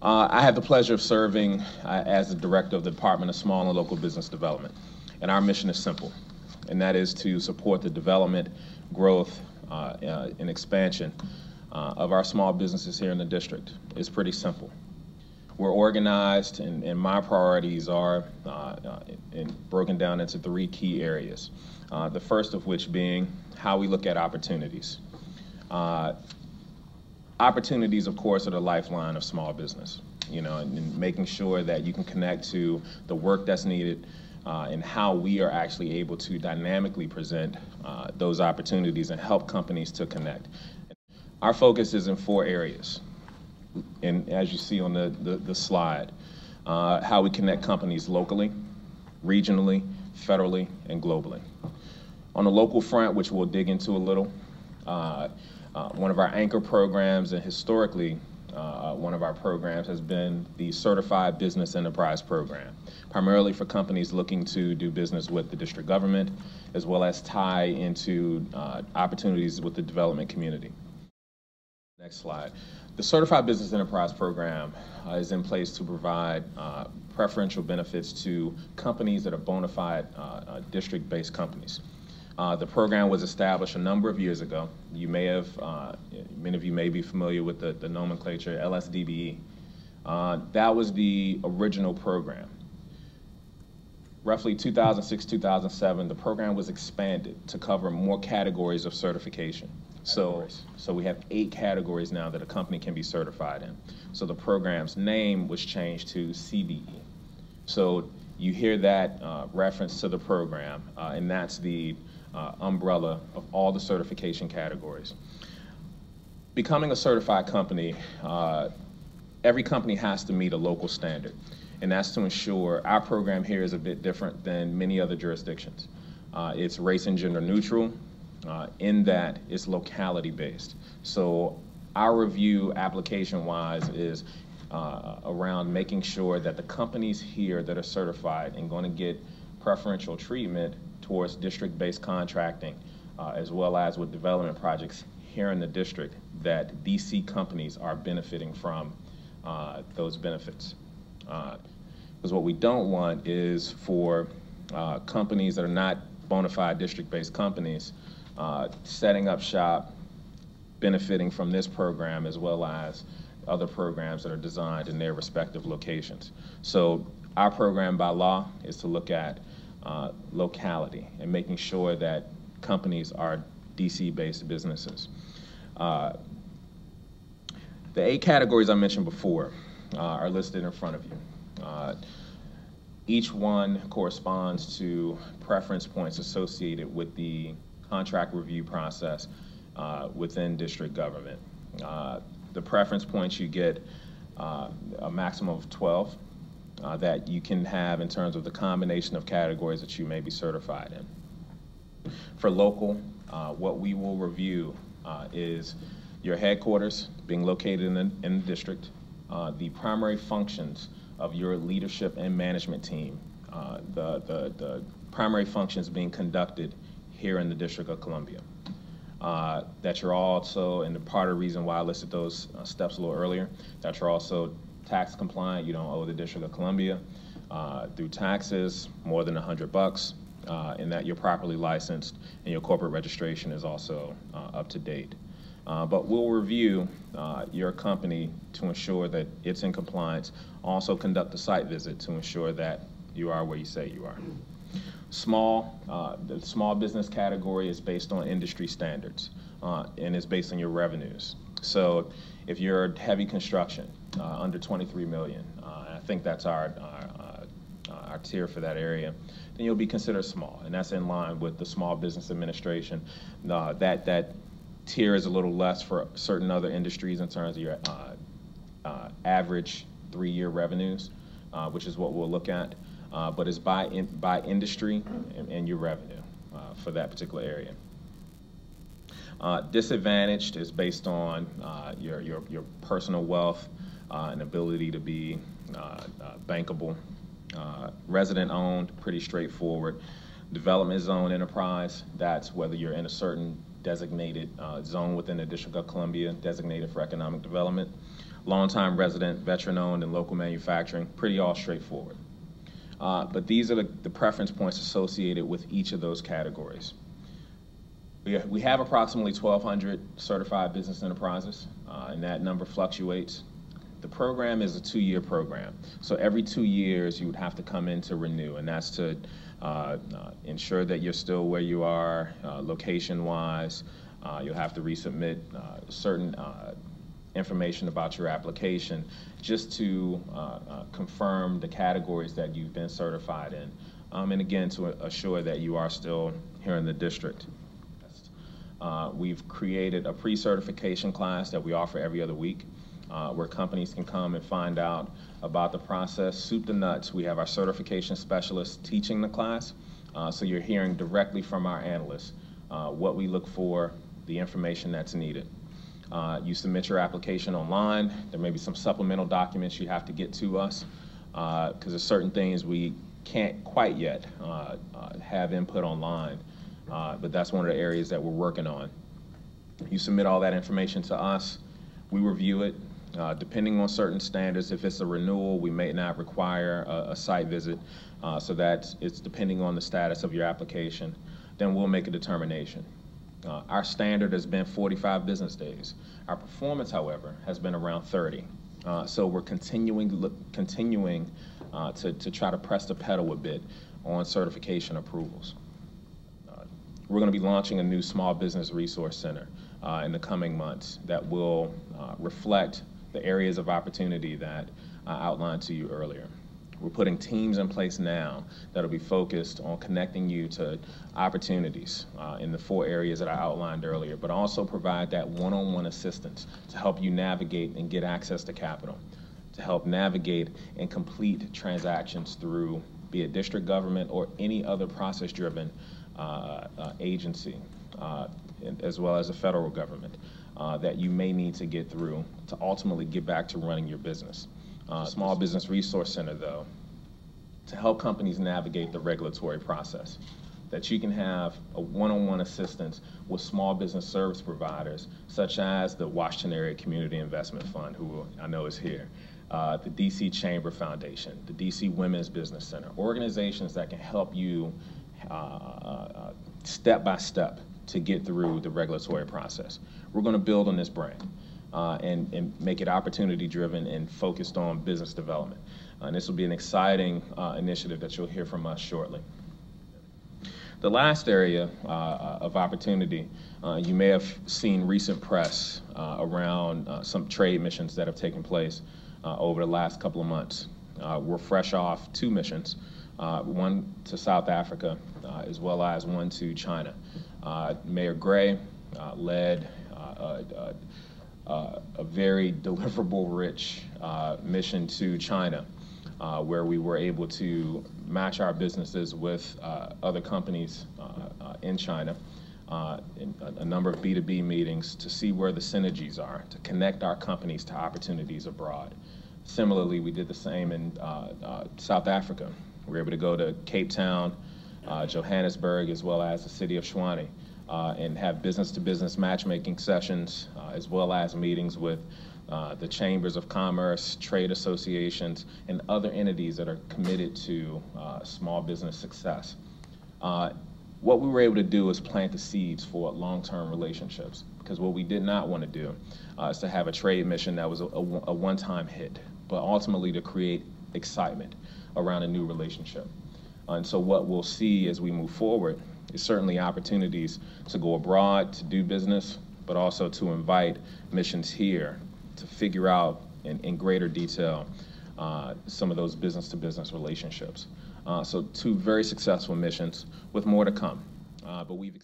I have the pleasure of serving as the director of the Department of Small and Local Business Development. And our mission is simple, and that is to support the development, growth, and expansion of our small businesses here in the district. It's pretty simple. We're organized, and my priorities are broken down into three key areas. The first of which being how we look at opportunities. Opportunities, of course, are the lifeline of small business, and making sure that you can connect to the work that's needed and how we are actually able to dynamically present those opportunities and help companies to connect. Our focus is in 4 areas, and as you see on the slide, how we connect companies locally, regionally, federally, and globally. On the local front, which we'll dig into a little, one of our anchor programs, and historically one of our programs, has been the Certified Business Enterprise Program, primarily for companies looking to do business with the district government, as well as tie into opportunities with the development community. Next slide. The Certified Business Enterprise Program is in place to provide preferential benefits to companies that are bona fide district-based companies. The program was established a number of years ago. You may have, many of you may be familiar with the nomenclature, LSDBE. That was the original program. Roughly 2006, 2007, the program was expanded to cover more categories of certification. So we have 8 categories now that a company can be certified in. So the program's name was changed to CBE. So you hear that reference to the program, and that's the umbrella of all the certification categories. Becoming a certified company, every company has to meet a local standard, and that's to ensure our program here is a bit different than many other jurisdictions. It's race and gender neutral in that it's locality based. So our review application-wise is around making sure that the companies here that are certified and going to get preferential treatment towards district-based contracting, as well as with development projects here in the district, that DC companies are benefiting from those benefits. Because what we don't want is for companies that are not bona fide district-based companies setting up shop, benefiting from this program, as well as other programs that are designed in their respective locations. So our program by law is to look at locality and making sure that companies are DC-based businesses. The 8 categories I mentioned before are listed in front of you. Each one corresponds to preference points associated with the contract review process within district government. The preference points, you get a maximum of 12 that you can have in terms of the combination of categories that you may be certified in. For local, what we will review is your headquarters being located in the district, the primary functions of your leadership and management team, the primary functions being conducted here in the District of Columbia. That you're also, and part of the reason why I listed those steps a little earlier, that you're also tax compliant. You don't owe the District of Columbia through taxes more than $100, and that you're properly licensed and your corporate registration is also up to date. But we'll review your company to ensure that it's in compliance. Also conduct a site visit to ensure that you are where you say you are. The small business category is based on industry standards and is based on your revenues. So if you're heavy construction, under 23 million, I think that's our tier for that area, then you'll be considered small, and that's in line with the Small Business Administration. That tier is a little less for certain other industries in terms of your average 3-year revenues, which is what we'll look at. But it's by industry and your revenue for that particular area. Disadvantaged is based on your personal wealth and ability to be bankable. Resident owned, pretty straightforward. Development zone enterprise, that's whether you're in a certain designated zone within the District of Columbia, designated for economic development. Long-time resident, veteran-owned, and local manufacturing, pretty all straightforward. But these are the preference points associated with each of those categories. We have approximately 1,200 certified business enterprises, and that number fluctuates. The program is a 2-year program. So every 2 years, you would have to come in to renew, and that's to ensure that you're still where you are location-wise. You'll have to resubmit certain information about your application just to confirm the categories that you've been certified in, and again, to assure that you are still here in the district. We've created a pre-certification class that we offer every other week, where companies can come and find out about the process, soup to nuts. We have our certification specialists teaching the class, so you're hearing directly from our analysts what we look for, the information that's needed. You submit your application online. There may be some supplemental documents you have to get to us, because there's certain things we can't quite yet have input online, but that's one of the areas that we're working on. You submit all that information to us. We review it. Depending on certain standards, if it's a renewal, we may not require a site visit, so that it's depending on the status of your application. Then we'll make a determination. Our standard has been 45 business days. Our performance, however, has been around 30. So we're continuing to try to press the pedal a bit on certification approvals. We're going to be launching a new small business resource center in the coming months that will reflect the areas of opportunity that I outlined to you earlier. We're putting teams in place now that will be focused on connecting you to opportunities in the 4 areas that I outlined earlier, but also provide that one-on-one assistance to help you navigate and get access to capital, to help navigate and complete transactions through, be it district government or any other process-driven agency, as well as the federal government, that you may need to get through to ultimately get back to running your business. Small Business Resource Center, though, to help companies navigate the regulatory process, that you can have a one-on-one assistance with small business service providers, such as the Washington Area Community Investment Fund, who I know is here, the DC Chamber Foundation, the DC Women's Business Center, organizations that can help you step by step to get through the regulatory process. We're going to build on this brand. And make it opportunity-driven and focused on business development. And this will be an exciting initiative that you'll hear from us shortly. The last area of opportunity, you may have seen recent press around some trade missions that have taken place over the last couple of months. We're fresh off 2 missions, one to South Africa, as well as one to China. Mayor Gray led a very deliverable-rich mission to China, where we were able to match our businesses with other companies in China, in a number of B2B meetings to see where the synergies are, to connect our companies to opportunities abroad. Similarly, we did the same in South Africa. We were able to go to Cape Town, Johannesburg, as well as the city of Tshwane, and have business-to-business matchmaking sessions, as well as meetings with the chambers of commerce, trade associations, and other entities that are committed to small business success. What we were able to do is plant the seeds for long-term relationships, because what we did not want to do is to have a trade mission that was a one-time hit, but ultimately to create excitement around a new relationship. And so what we'll see as we move forward is certainly opportunities to go abroad, to do business, but also to invite missions here to figure out in greater detail some of those business-to-business relationships. So 2 very successful missions with more to come. But we've